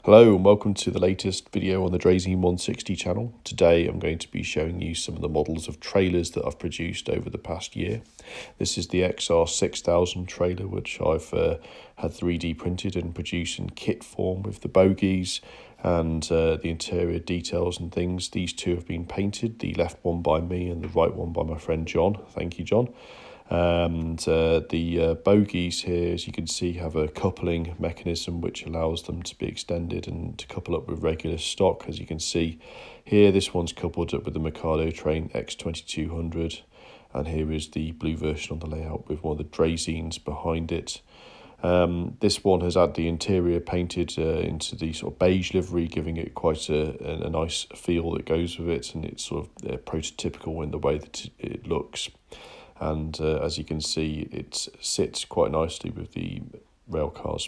Hello and welcome to the latest video on the Draisine 160 channel. Today I'm going to be showing you some of the models of trailers that I've produced over the past year. This is the XR6000 trailer, which I've had 3D printed and produced in kit form with the bogies and the interior details and things. These two have been painted, the left one by me and the right one by my friend John. Thank you, John. And the bogies here, as you can see, have a coupling mechanism which allows them to be extended and to couple up with regular stock. As you can see here, this one's coupled up with the Mikado Train X2200, and here is the blue version on the layout with one of the Draisines behind it. This one has had the interior painted into the sort of beige livery, giving it quite a nice feel that goes with it, and it's sort of prototypical in the way that it looks. And as you can see, it sits quite nicely with the rail cars.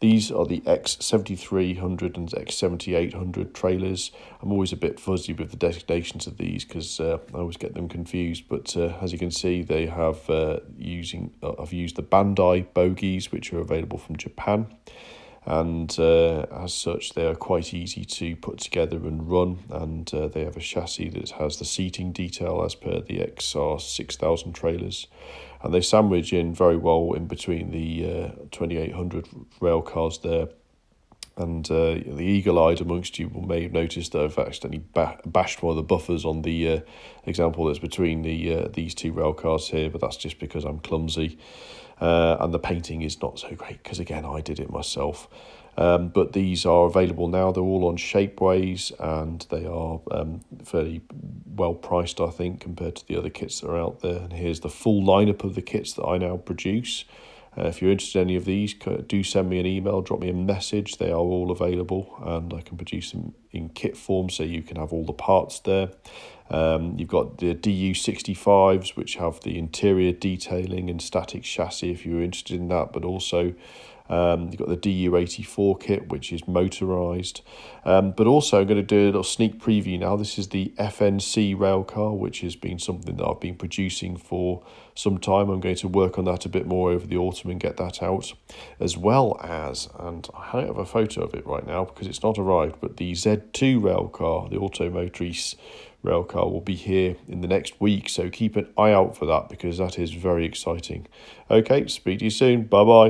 These are the XR7300 and XR7800 trailers. I'm always a bit fuzzy with the designations of these because I always get them confused. But as you can see, they have I've used the Bandai bogies, which are available from Japan. And as such, they are quite easy to put together and run, and they have a chassis that has the seating detail as per the XR6000 trailers, and they sandwich in very well in between the 2800 rail cars there. And the eagle-eyed amongst you may have noticed that I've accidentally bashed one of the buffers on the example that's between these two rail cars here, but that's just because I'm clumsy. And the painting is not so great because, again, I did it myself. But these are available now. They're all on Shapeways, and they are fairly well priced, I think, compared to the other kits that are out there. And here's the full lineup of the kits that I now produce. If you're interested in any of these, do send me an email, drop me a message. They are all available, and I can produce them in kit form so you can have all the parts there. You've got the DU65s, which have the interior detailing and static chassis if you're interested in that, but also you've got the DU84 kit, which is motorised. But also I'm going to do a little sneak preview now. This is the FNC railcar, which has been something that I've been producing for some time. I'm going to work on that a bit more over the autumn and get that out, as well as, and I don't have a photo of it right now because it's not arrived, but the Z2 railcar, the Automotrice railcar, will be here in the next week, so keep an eye out for that because that is very exciting. Okay, speak to you soon. Bye bye.